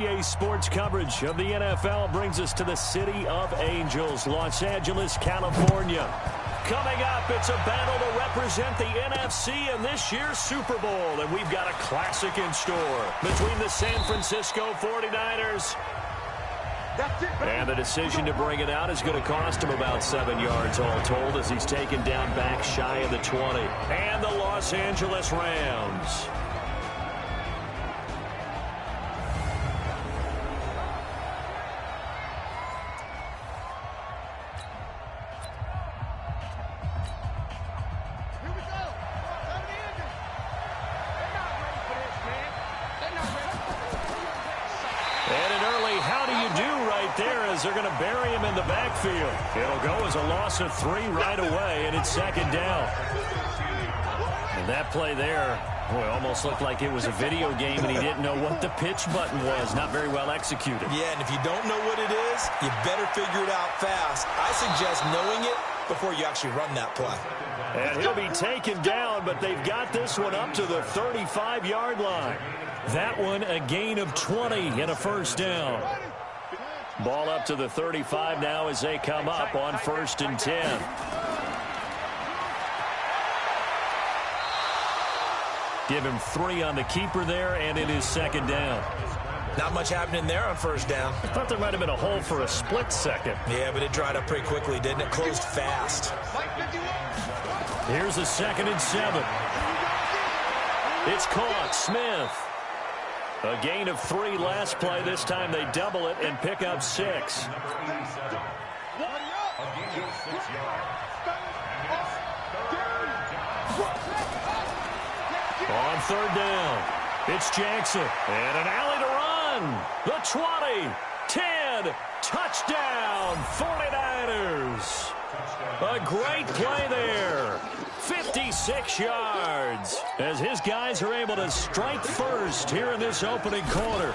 NBA sports coverage of the NFL brings us to the City of Angels, Los Angeles, California. Coming up, it's a battle to represent the NFC in this year's Super Bowl, and we've got a classic in store between the San Francisco 49ers. And the decision to bring it out is going to cost him about 7 yards all told as he's taken down back shy of the 20. And the Los Angeles Rams. They're going to bury him in the backfield. It'll go as a loss of 3 right away, and it's second down. And that play there, boy, almost looked like it was a video game, and he didn't know what the pitch button was. Not very well executed. Yeah, and if you don't know what it is, you better figure it out fast. I suggest knowing it before you actually run that play. And he'll be taken down, but they've got this one up to the 35-yard line. That one a gain of 20 and a first down. Ball up to the 35 now as they come up on 1st and 10. Give him 3 on the keeper there, and it is second down. Not much happening there on first down. I thought there might have been a hole for a split second. Yeah, but it dried up pretty quickly, didn't it? Closed fast. Here's a 2nd and 7. It's caught. Smith. A gain of 3 last play. This time they double it and pick up 6. On 3rd down, it's Jackson. And an alley to run. The 20, 10, touchdown, 49ers. A great play there. 56 yards as his guys are able to strike first here in this opening quarter.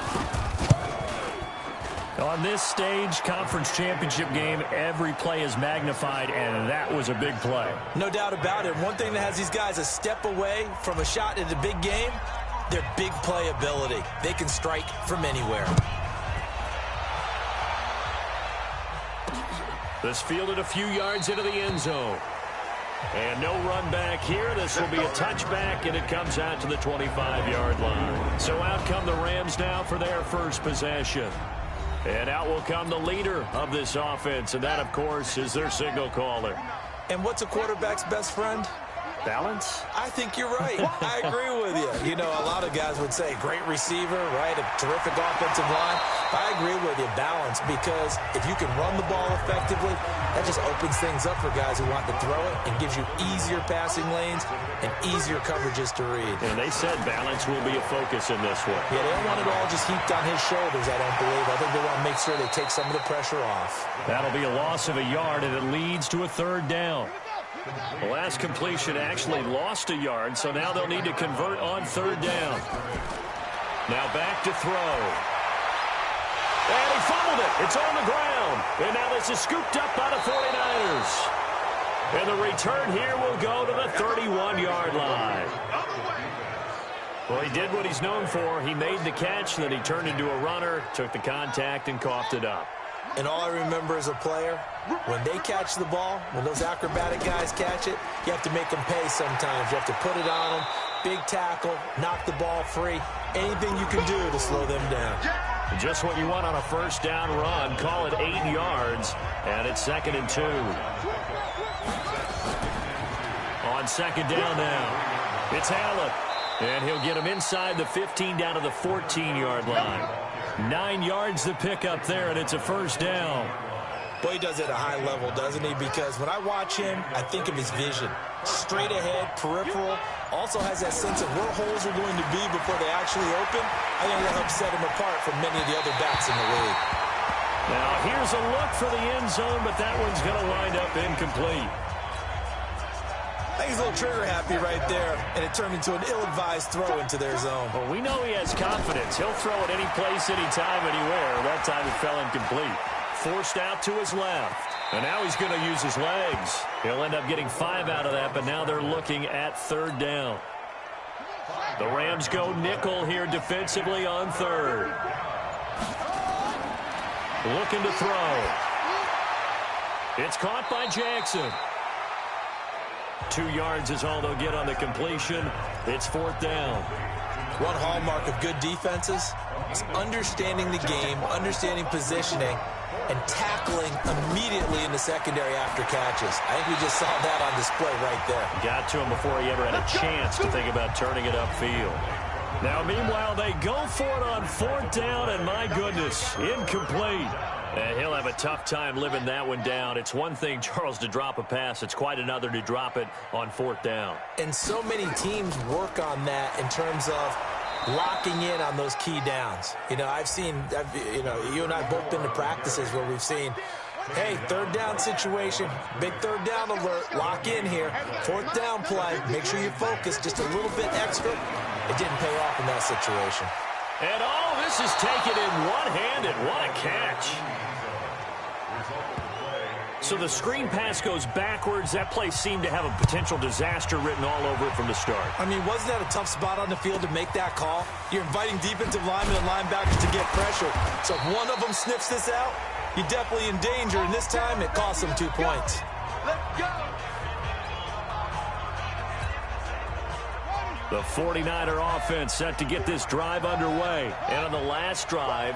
On this stage, conference championship game, every play is magnified, and that was a big play. No doubt about it. One thing that has these guys a step away from a shot in the big game, their big play ability. They can strike from anywhere. This fielded a few yards into the end zone. And no run back here. This will be a touchback, and it comes out to the 25-yard line. So out come the Rams now for their first possession. And out will come the leader of this offense, and that, of course, is their signal caller. And what's a quarterback's best friend? Balance? I think you're right. I agree with you. You know, a lot of guys would say great receiver, right? A terrific offensive line. I agree with you, balance, because if you can run the ball effectively, that just opens things up for guys who want to throw it and gives you easier passing lanes and easier coverages to read. And they said balance will be a focus in this one. Yeah, they don't want it all just heaped on his shoulders, I don't believe. I think they want to make sure they take some of the pressure off. That'll be a loss of a yard, and it leads to a 3rd down. The last completion actually lost a yard, so now they'll need to convert on 3rd down. Now back to throw. And he fumbled it. It's on the ground. And now this is scooped up by the 49ers. And the return here will go to the 31-yard line. Well, he did what he's known for. He made the catch, then he turned into a runner, took the contact, and coughed it up. And all I remember as a player, when they catch the ball, when those acrobatic guys catch it, you have to make them pay sometimes. You have to put it on them, big tackle, knock the ball free, anything you can do to slow them down. Just what you want on a first down run. Call it 8 yards, and it's 2nd and 2. On 2nd down now, it's Allen. And he'll get him inside the 15 down to the 14-yard line. 9 yards to pick up there, and it's a first down. Boy, he does it at a high level, doesn't he? Because when I watch him, I think of his vision. Straight ahead, peripheral. Also has that sense of where holes are going to be before they actually open. I think that helps set him apart from many of the other backs in the league. Now, here's a look for the end zone, but that one's going to wind up incomplete. I think he's a little trigger-happy right there, and it turned into an ill-advised throw into their zone. Well, we know he has confidence. He'll throw it any place, anytime, anywhere. That time it fell incomplete. Forced out to his left. And now he's going to use his legs. He'll end up getting 5 out of that, but now they're looking at 3rd down. The Rams go nickel here defensively on 3rd. Looking to throw. It's caught by Jackson. 2 yards is all they'll get on the completion. It's 4th down. One hallmark of good defenses is understanding the game, understanding positioning, and tackling immediately in the secondary after catches. I think we just saw that on display right there. Got to him before he ever had a chance to think about turning it upfield. Now, meanwhile, they go for it on 4th down, and my goodness, incomplete. And he'll have a tough time living that one down. It's one thing, Charles, to drop a pass. It's quite another to drop it on 4th down. And so many teams work on that in terms of locking in on those key downs. You know, you and I have both been to practices where we've seen, hey, 3rd down situation, big 3rd down alert, lock in here, 4th down play, make sure you focus just a little bit extra. It didn't pay off in that situation. And this is taken in one-handed. What a catch. So the screen pass goes backwards. That play seemed to have a potential disaster written all over it from the start. I mean, wasn't that a tough spot on the field to make that call? You're inviting defensive linemen and linebackers to get pressure. So if one of them sniffs this out, you're definitely in danger. And this time, it cost them 2 points. Let's go. The 49er offense set to get this drive underway. And on the last drive,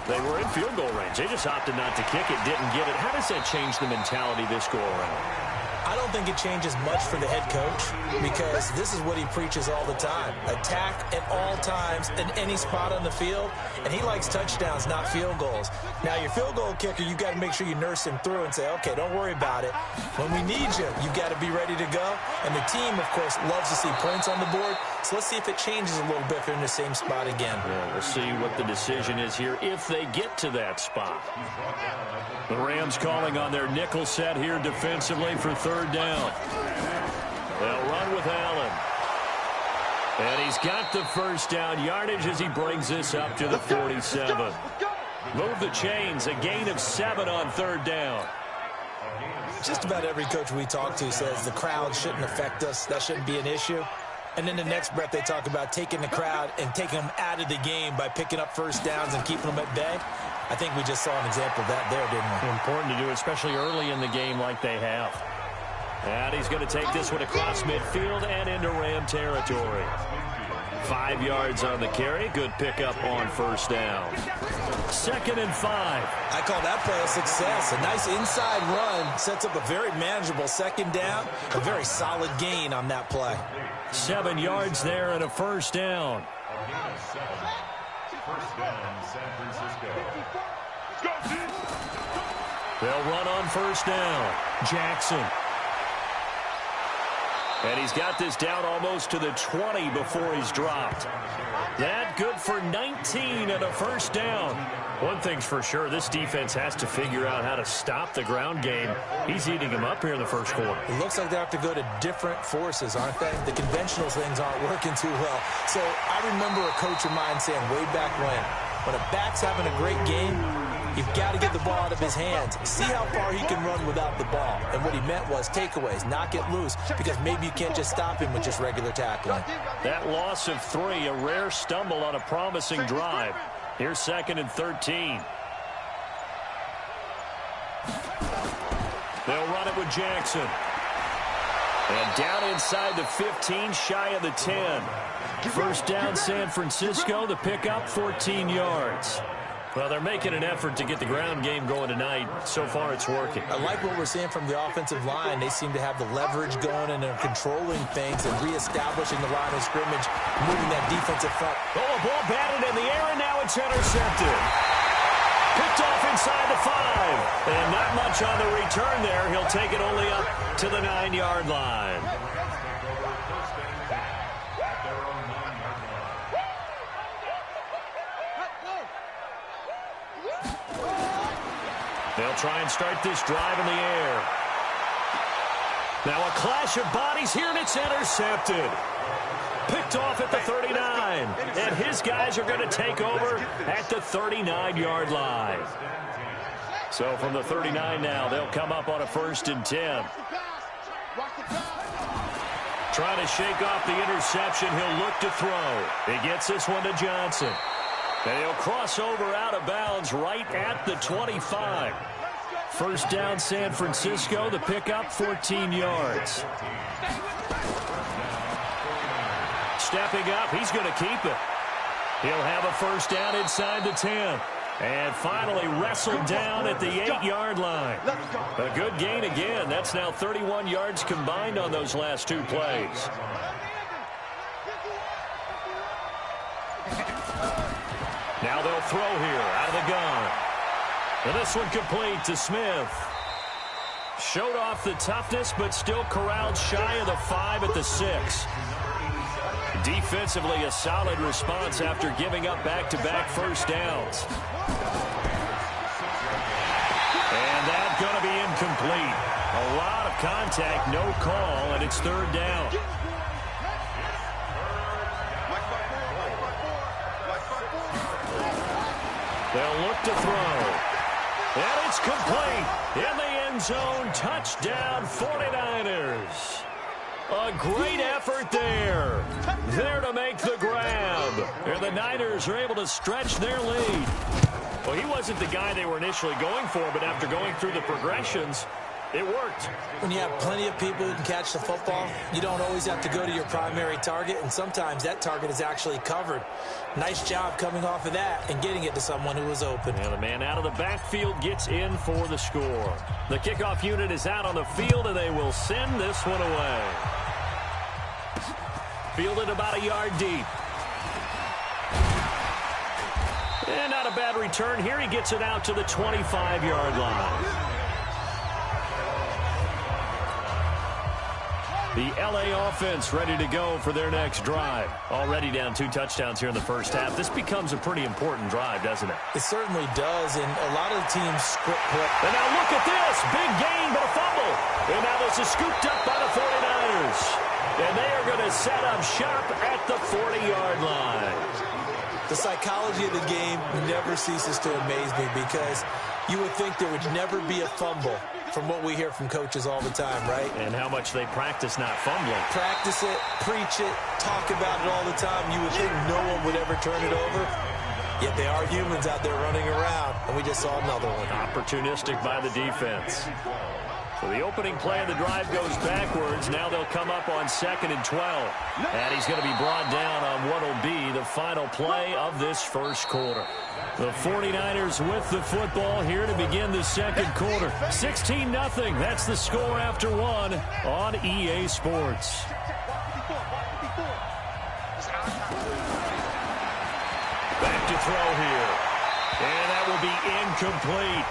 they were in field goal range. They just opted not to kick it, didn't get it. How does that change the mentality this go-around? I don't think it changes much for the head coach because this is what he preaches all the time. Attack at all times in any spot on the field, and he likes touchdowns, not field goals. Now, your field goal kicker, you've got to make sure you nurse him through and say, okay, don't worry about it. When we need you, you've got to be ready to go. And the team, of course, loves to see points on the board. So let's see if it changes a little bit if they're in the same spot again. Yeah, we'll see what the decision is here if they get to that spot. The Rams calling on their nickel set here defensively for 3rd down. They'll run with Allen. And he's got the 1st down yardage as he brings this up to the 47. Move the chains, a gain of 7 on 3rd down. Just about every coach we talk to says the crowd shouldn't affect us. That shouldn't be an issue. And then the next breath they talk about taking the crowd and taking them out of the game by picking up 1st downs and keeping them at bay. I think we just saw an example of that there, didn't we? Important to do, especially early in the game like they have. And he's going to take this one across midfield and into Ram territory. 5 yards on the carry. Good pickup on 1st down. 2nd and 5. I call that play a success. A nice inside run sets up a very manageable 2nd down. A very solid gain on that play. 7 yards there and a 1st down. They'll run on 1st down. Jackson. And he's got this down almost to the 20 before he's dropped. That good for 19 and a 1st down. One thing's for sure, this defense has to figure out how to stop the ground game. He's eating them up here in the 1st quarter. It looks like they have to go to different forces, aren't they? The conventional things aren't working too well. So I remember a coach of mine saying way back when a back's having a great game, you've got to get the ball out of his hands. See how far he can run without the ball. And what he meant was takeaways, not get loose, because maybe you can't just stop him with just regular tackling. That loss of 3, a rare stumble on a promising drive. Here's 2nd and 13. They'll run it with Jackson. And down inside the 15, shy of the 10. 1st down San Francisco, the pickup, 14 yards. Well, they're making an effort to get the ground game going tonight. So far, it's working. I like what we're seeing from the offensive line. They seem to have the leverage going, and they're controlling things and reestablishing the line of scrimmage, moving that defensive front. Oh, a ball batted in the air, and now it's intercepted. Picked off inside the 5. And not much on the return there. He'll take it only up to the 9-yard line. They'll try and start this drive in the air. Now a clash of bodies here, and it's intercepted. Picked off at the 39. And his guys are going to take over at the 39-yard line. So from the 39 now, they'll come up on a 1st and 10. Trying to shake off the interception. He'll look to throw. He gets this one to Johnson. And he'll cross over out of bounds right at the 25. First down, San Francisco. The pickup, 14 yards. Stepping up, he's going to keep it. He'll have a first down inside the 10. And finally wrestled down at the 8-yard line. A good gain again. That's now 31 yards combined on those last two plays. Now they'll throw here out of the gun. And this one complete to Smith. Showed off the toughness, but still corralled shy of the 5 at the 6. Defensively, a solid response after giving up back-to-back first downs. And that's going to be incomplete. A lot of contact, no call, and it's third down. They'll look to throw. And it's complete. In the end zone, touchdown 49ers. A great effort there. There to make the grab. And the Niners are able to stretch their lead. Well, he wasn't the guy they were initially going for, but after going through the progressions, it worked. When you have plenty of people who can catch the football, you don't always have to go to your primary target, and sometimes that target is actually covered. Nice job coming off of that and getting it to someone who was open. And the man out of the backfield gets in for the score. The kickoff unit is out on the field, and they will send this one away. Fielded about a yard deep. And not a bad return here. He gets it out to the 25-yard line. The L.A. offense ready to go for their next drive. Already down 2 touchdowns here in the first half. This becomes a pretty important drive, doesn't it? It certainly does, and a lot of the teams script play. And now look at this. Big gain, but a fumble. And now this is scooped up by the 49ers. And they are going to set up shop at the 40-yard line. The psychology of the game never ceases to amaze me because you would think there would never be a fumble from what we hear from coaches all the time, right? And how much they practice not fumbling. Practice it, preach it, talk about it all the time. You would think no one would ever turn it over. Yet they are humans out there running around, and we just saw another one. Opportunistic by the defense. So the opening play of the drive goes backwards. Now they'll come up on 2nd and 12. And he's going to be brought down on what will be the final play of this first quarter. The 49ers with the football here to begin the second quarter. 16-0. That's the score after one on EA Sports. Back to throw here. And that will be incomplete.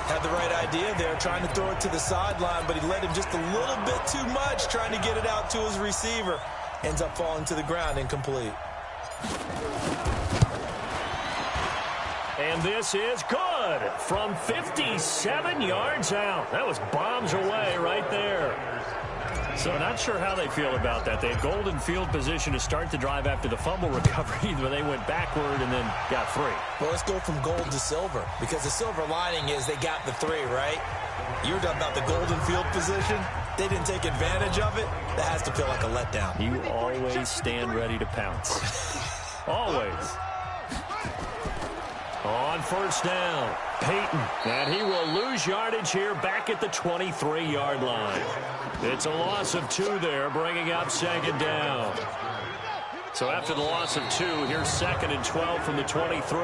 Had the right idea there, trying to throw it to the sideline, but he led him just a little bit too much, trying to get it out to his receiver. Ends up falling to the ground, incomplete. And this is good from 57 yards out. That was bombs away right there. So not sure how they feel about that. They had golden field position to start the drive after the fumble recovery, but they went backward and then got 3. Well, let's go from gold to silver, because the silver lining is they got the 3, right? You're talking about the golden field position. They didn't take advantage of it. That has to feel like a letdown. You always stand ready to pounce. Always. On first down, Peyton, and he will lose yardage here back at the 23-yard line. It's a loss of 2 there, bringing up 2nd down. So after the loss of 2, here's 2nd and 12 from the 23.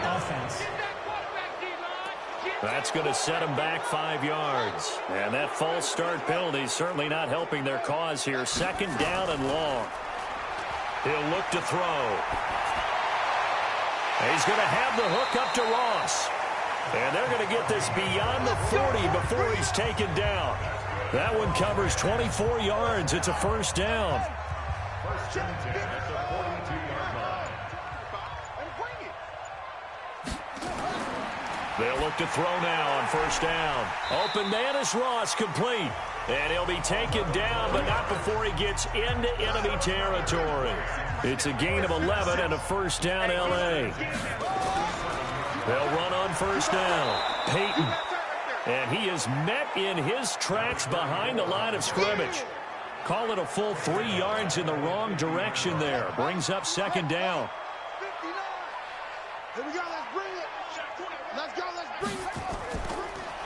Offense. That's going to set him back 5 yards. And that false start penalty is certainly not helping their cause here. 2nd down and long. He'll look to throw. He's going to have the hook up to Ross. And they're going to get this beyond the 40 before he's taken down. That one covers 24 yards. It's a first down. They'll look to throw now on first down. Open man is Ross, complete. And he'll be taken down, but not before he gets into enemy territory. It's a gain of 11 and a first down, L.A. They'll run on first down. Peyton. And he is met in his tracks behind the line of scrimmage. Call it a full 3 yards in the wrong direction there. Brings up second down. 59. Here we go. Let's bring it. Let's go. Let's bring it.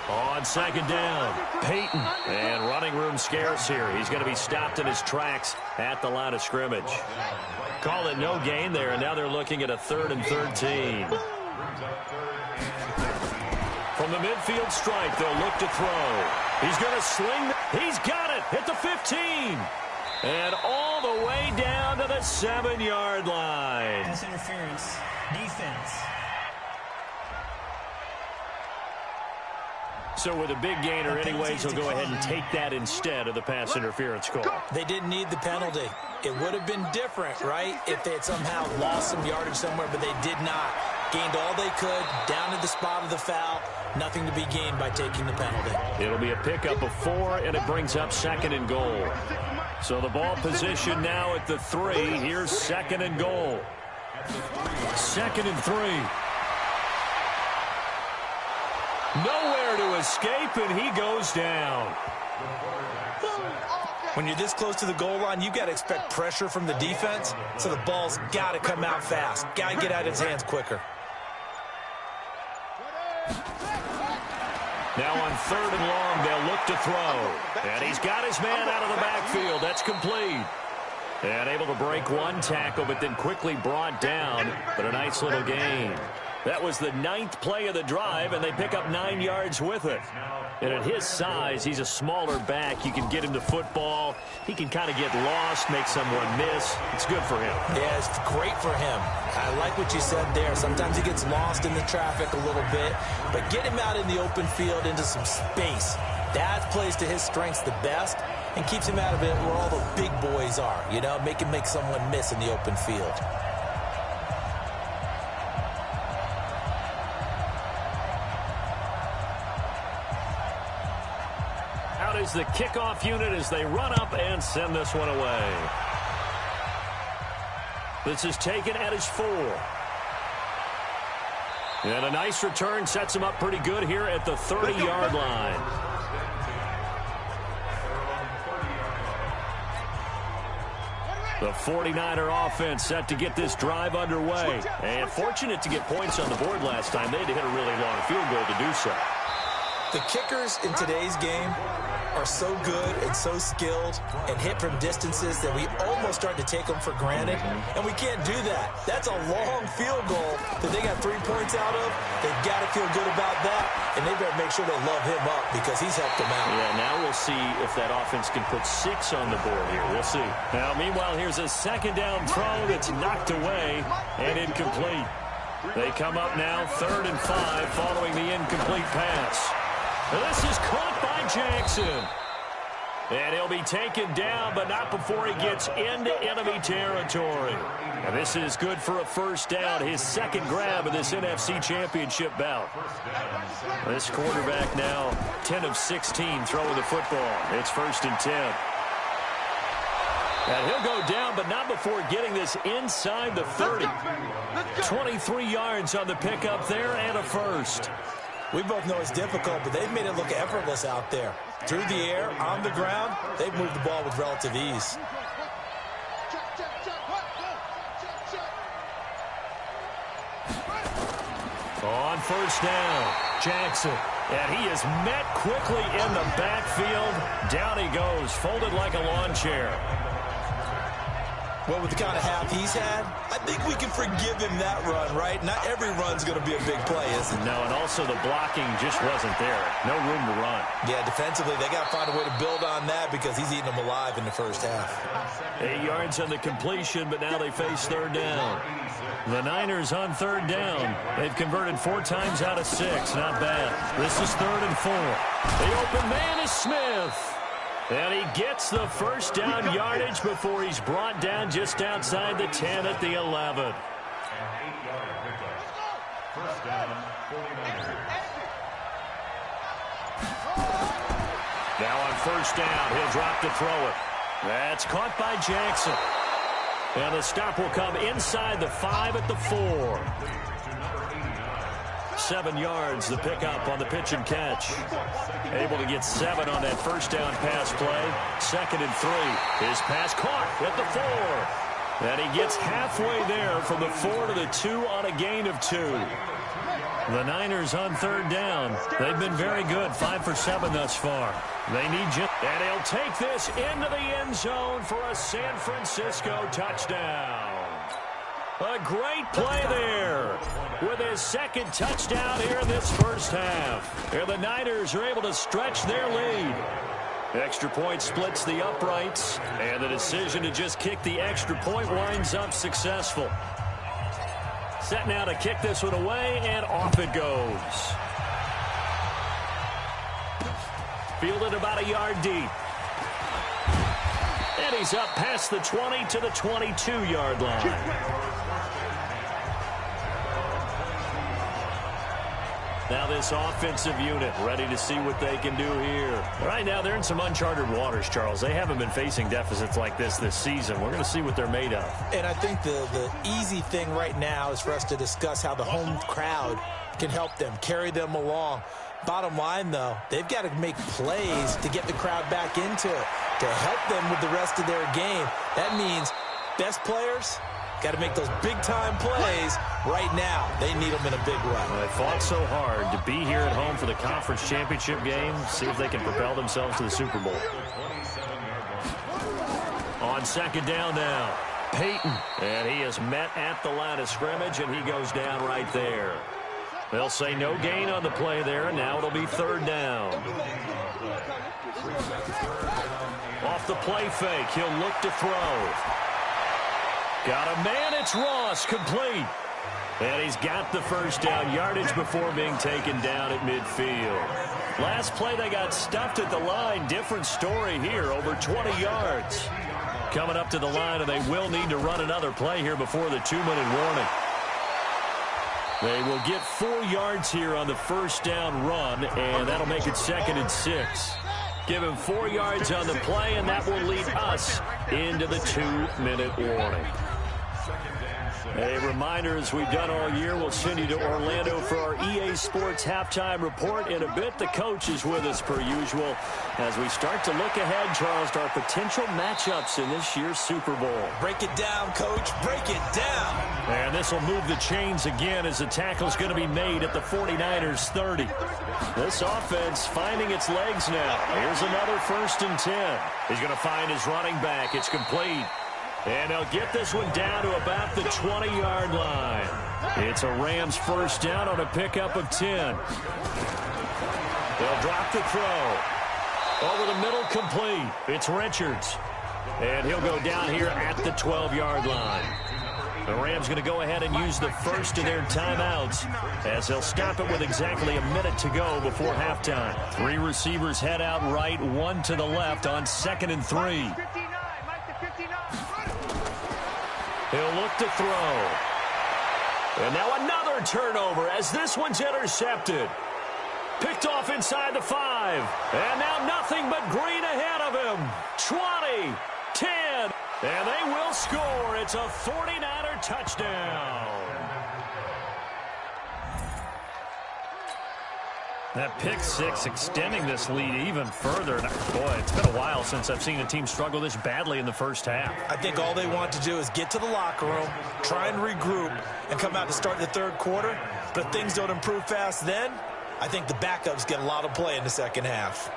On second down, Peyton. And running room scarce here. He's going to be stopped in his tracks at the line of scrimmage. Call it no gain there, and now they're looking at a 3rd and 13. From the midfield stripe, they'll look to throw. He's going to sling. He's got it at the 15. And all the way down to the 7-yard line. Pass interference. Defense. So with a big gainer anyways, he'll go ahead and take that instead of the pass interference call. They didn't need the penalty. It would have been different, right, if they had somehow lost some yardage somewhere, but they did not. Gained all they could, down to the spot of the foul. Nothing to be gained by taking the penalty. It'll be a pickup of 4, and it brings up 2nd and goal. So the ball position now at the 3. Here's 2nd and goal. 2nd and 3. Nowhere to escape, and he goes down. When you're this close to the goal line, you've got to expect pressure from the defense, so the ball's got to come out fast. Got to get out of his hands quicker. Now on 3rd and long, they'll look to throw. And he's got his man out of the backfield. That's complete. And able to break one tackle, but then quickly brought down. But a nice little gain. That was the 9th play of the drive, and they pick up 9 yards with it. And at his size, he's a smaller back. You can get him to football. He can kind of get lost, make someone miss. It's good for him. Yeah, it's great for him. I like what you said there. Sometimes he gets lost in the traffic a little bit, but get him out in the open field into some space. That plays to his strengths the best and keeps him out of it where all the big boys are. You know, make him make someone miss in the open field. Is the kickoff unit as they run up and send this one away. This is taken at his 4. And a nice return sets him up pretty good here at the 30-yard line. The 49er offense set to get this drive underway. And fortunate to get points on the board last time. They had to hit a really long field goal to do so. The kickers in today's game are so good and so skilled and hit from distances that we almost start to take them for granted, and we can't do that. That's a long field goal that they got 3 points out of. They've got to feel good about that, and they better make sure they love him up because he's helped them out. Yeah, now we'll see if that offense can put 6 on the board here. We'll see. Now, meanwhile, here's a 2nd down throw that's knocked away and incomplete. They come up now 3rd and 5 following the incomplete pass. This is caught by Jackson. And he'll be taken down, but not before he gets into enemy territory. And this is good for a 1st down, his 2nd grab of this NFC Championship bout. This quarterback now 10 of 16 throwing the football. It's 1st and 10. And he'll go down, but not before getting this inside the 30. 23 yards on the pickup there and a 1st. We both know it's difficult, but they've made it look effortless out there. Through the air, on the ground, they've moved the ball with relative ease. On 1st down, Jackson. And he is met quickly in the backfield. Down he goes, folded like a lawn chair. Well, with the kind of half he's had, I think we can forgive him that run, right? Not every run's going to be a big play, is it? No, and also the blocking just wasn't there. No room to run. Yeah, defensively, they got to find a way to build on that because he's eating them alive in the 1st half. 8 yards on the completion, but now they face 3rd down. The Niners on 3rd down. They've converted 4 times out of 6. Not bad. This is 3rd and 4. The open man is Smith. And he gets the 1st down yardage before he's brought down just outside the 10 at the 11. Now on 1st down, he'll drop to throw it. That's caught by Jackson. And the stop will come inside the 5 at the 4. 7 yards, the pickup on the pitch and catch. Able to get 7 on that first down pass play. 2nd and 3. His pass caught at the 4. And he gets halfway there from the 4 to the 2 on a gain of 2. The Niners on 3rd down. They've been very good, 5 for 7 thus far. They need just, and he'll take this into the end zone for a San Francisco touchdown. A great play there with his 2nd touchdown here in this first half. And the Niners are able to stretch their lead. Extra point splits the uprights, and the decision to just kick the extra point winds up successful. Set now to kick this one away, and off it goes. Fielded about a yard deep. And he's up past the 20 to the 22-yard line. Now this offensive unit ready to see what they can do here. Right now they're in some uncharted waters, Charles. They haven't been facing deficits like this season. We're going to see what they're made of. And I think the easy thing right now is for us to discuss how the home crowd can help them, carry them along. Bottom line, though, they've got to make plays to get the crowd back into it, to help them with the rest of their game. That means best players got to make those big-time plays right now. They need them in a big way. Well, they fought so hard to be here at home for the conference championship game. See if they can propel themselves to the Super Bowl. On 2nd down now, Peyton. And he is met at the line of scrimmage, and he goes down right there. They'll say no gain on the play there, and now it'll be 3rd down. Off the play fake, he'll look to throw. Got a man, it's Ross, complete. And he's got the first down yardage before being taken down at midfield. Last play they got stuffed at the line. Different story here, over 20 yards. Coming up to the line, and they will need to run another play here before the 2-minute warning. They will get 4 yards here on the first down run, and that'll make it 2nd and 6. Give him 4 yards on the play, and that will lead us into the 2-minute warning. A reminder, as we've done all year, we'll send you to Orlando for our EA Sports halftime report. In a bit, the coach is with us per usual as we start to look ahead, Charles, to our potential matchups in this year's Super Bowl. Break it down, Coach. Break it down. And this will move the chains again as the tackle's going to be made at the 49ers 30. This offense finding its legs now. Here's another 1st and 10. He's going to find his running back. It's complete. And they'll get this one down to about the 20-yard line. It's a Rams first down on a pickup of 10. They'll drop the throw. Over the middle, complete. It's Richards. And he'll go down here at the 12-yard line. The Rams going to go ahead and use the first of their timeouts as they'll stop it with exactly a minute to go before halftime. 3 receivers head out right, 1 to the left on 2nd and 3. He'll look to throw. And now another turnover as this one's intercepted. Picked off inside the 5. And now nothing but green ahead of him. 20, 10, and they will score. It's a 49er touchdown. That pick 6 extending this lead even further. And boy, it's been a while since I've seen a team struggle this badly in the first half. I think all they want to do is get to the locker room, try and regroup, and come out to start the 3rd quarter. But if things don't improve fast then, I think the backups get a lot of play in the 2nd half.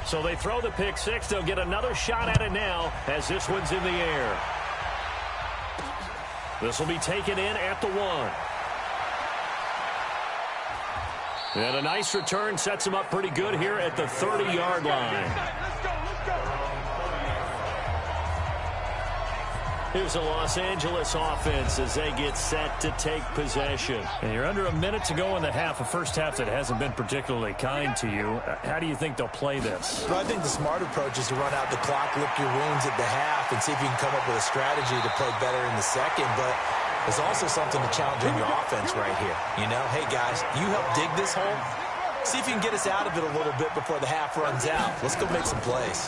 So they throw the pick 6. They'll get another shot at it now as this one's in the air. This will be taken in at the 1. And a nice return sets him up pretty good here at the 30-yard line. Here's the Los Angeles offense as they get set to take possession. And you're under a minute to go in the half, a first half that hasn't been particularly kind to you. How do you think they'll play this? Well, I think the smart approach is to run out the clock, lick your wounds at the half, and see if you can come up with a strategy to play better in the second. But There's also something to challenge in your offense right here. You know, hey, guys, you help dig this hole. See if you can get us out of it a little bit before the half runs out. Let's go make some plays.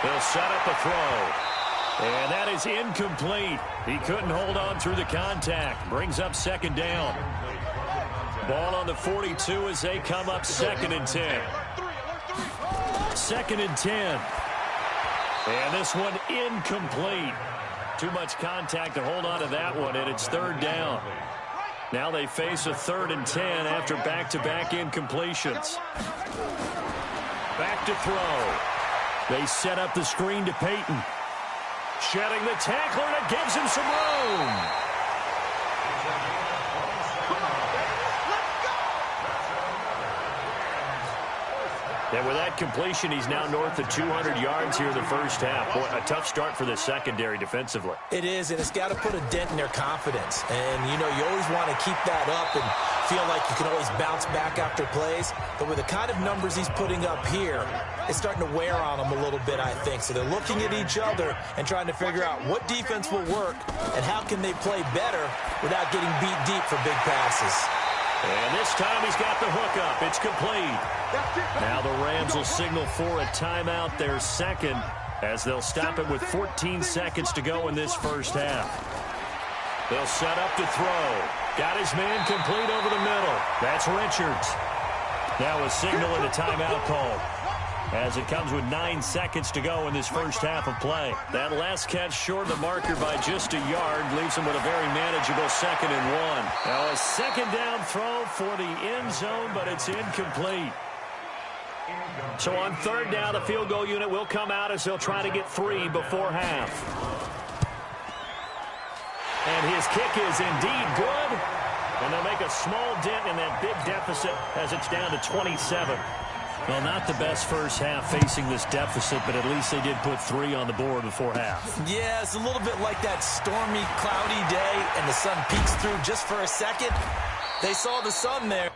They'll set up a throw. And that is incomplete. He couldn't hold on through the contact. Brings up second down. Ball on the 42 as they come up 2nd and 10. 2nd and 10. And this one incomplete. Too much contact to hold on to that one, and it's 3rd down. Now they face a 3rd and 10 after back-to-back incompletions. Back to throw. They set up the screen to Peyton. Shedding the tackler, and it gives him some room. And with that completion, he's now north of 200 yards here in the first half. Boy, a tough start for the secondary defensively. It is, and it's got to put a dent in their confidence. And, you know, you always want to keep that up and feel like you can always bounce back after plays. But with the kind of numbers he's putting up here, it's starting to wear on them a little bit, I think. So they're looking at each other and trying to figure out what defense will work and how can they play better without getting beat deep for big passes. And this time he's got the hook up. It's complete. Now the Rams will signal for a timeout, their second, as they'll stop it with 14 seconds to go in this first half. They'll set up to throw. Got his man complete over the middle. That's Richards. Now a signal and a timeout call, as it comes with 9 seconds to go in this first half of play. That last catch short of the marker by just a yard leaves him with a very manageable 2nd and 1. Now a 2nd down throw for the end zone, but it's incomplete. So on 3rd down, the field goal unit will come out as they'll try to get 3 before half. And his kick is indeed good. And they'll make a small dent in that big deficit as it's down to 27. Well, not the best first half facing this deficit, but at least they did put 3 on the board before half. Yeah, it's a little bit like that stormy, cloudy day, and the sun peeks through just for a second. They saw the sun there.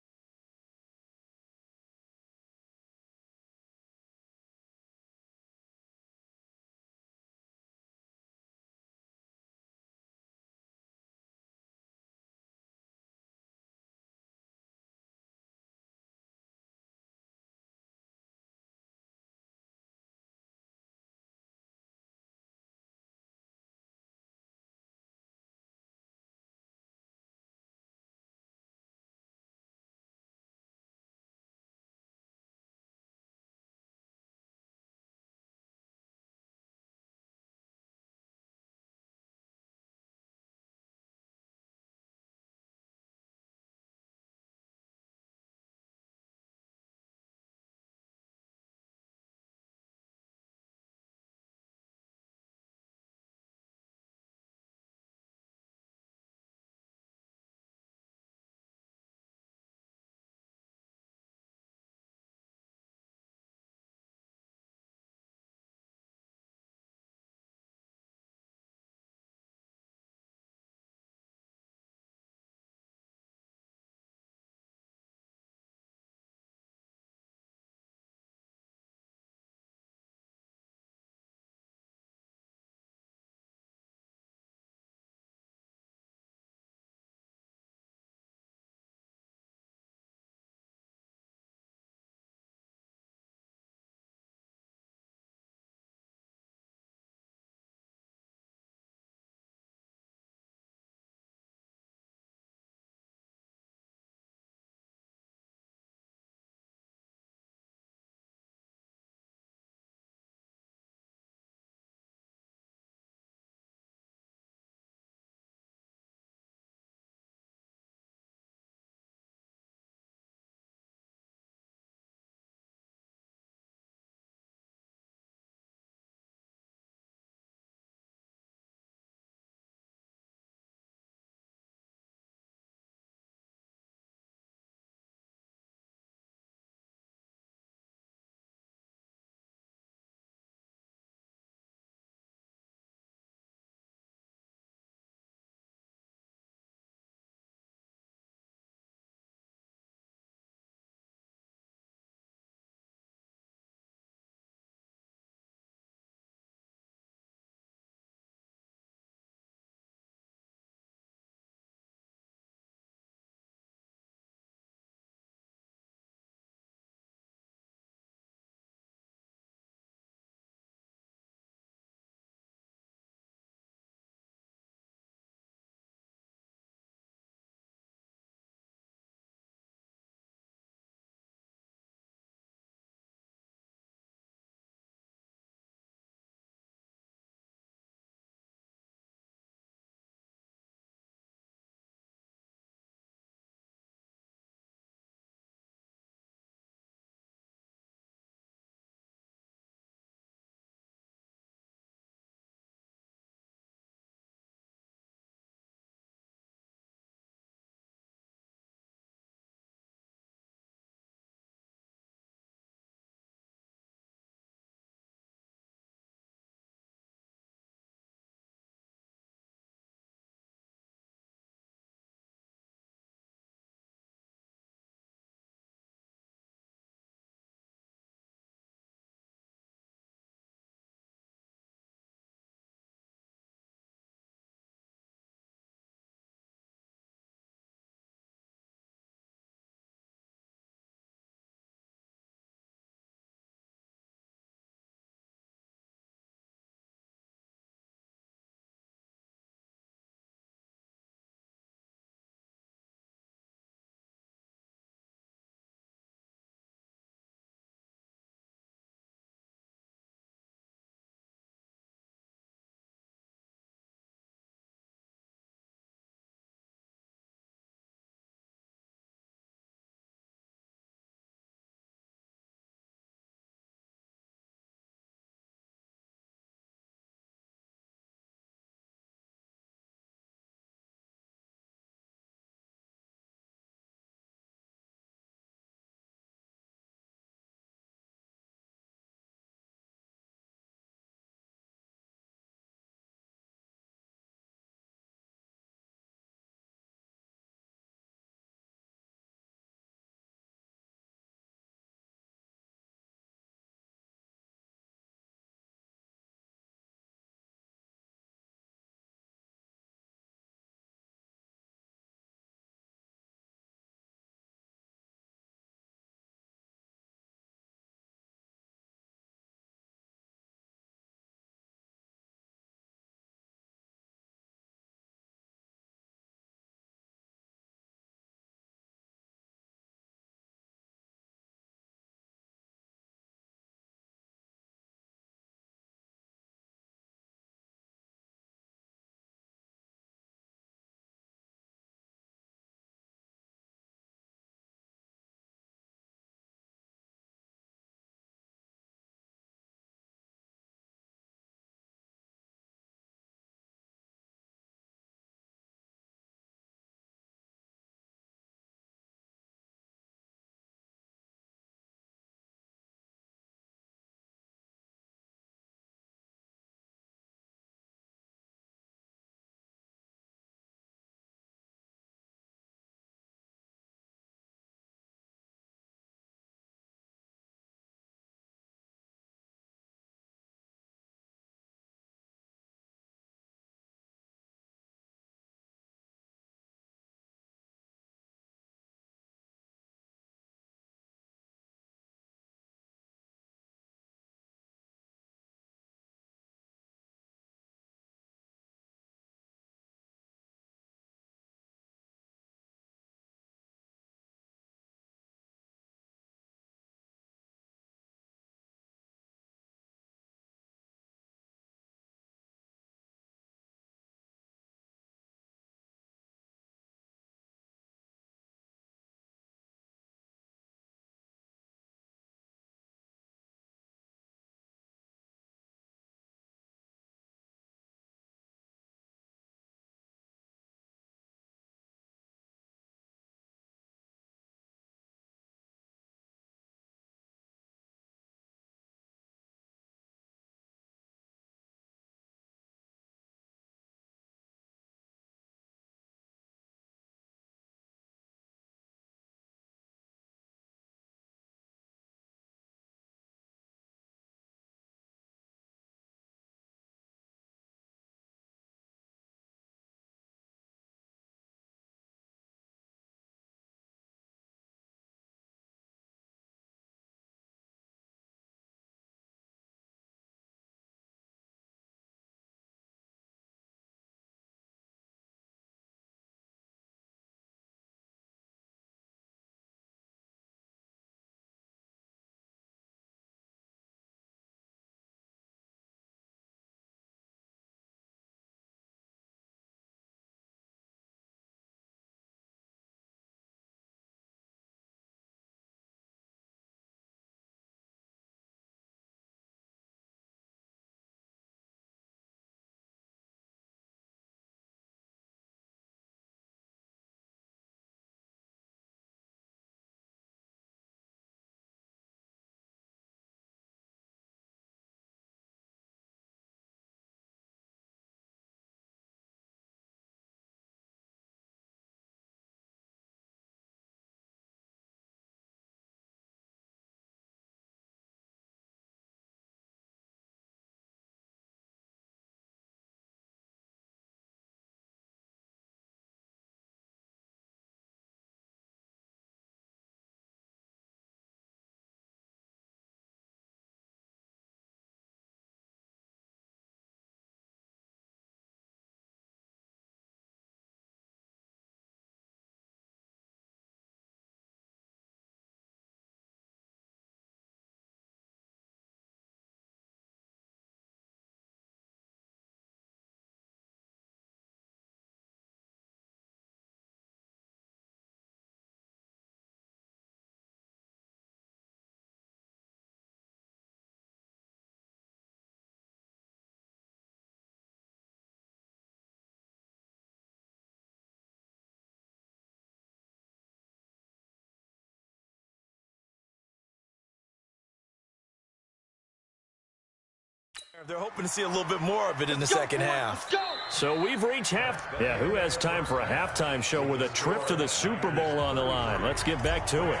They're hoping to see a little bit more of it in the second half. So we've reached half. Yeah, who has time for a halftime show with a trip to the Super Bowl on the line? Let's get back to it.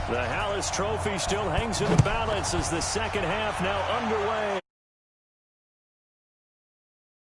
The Hallis Trophy still hangs in the balance as the second half now underway.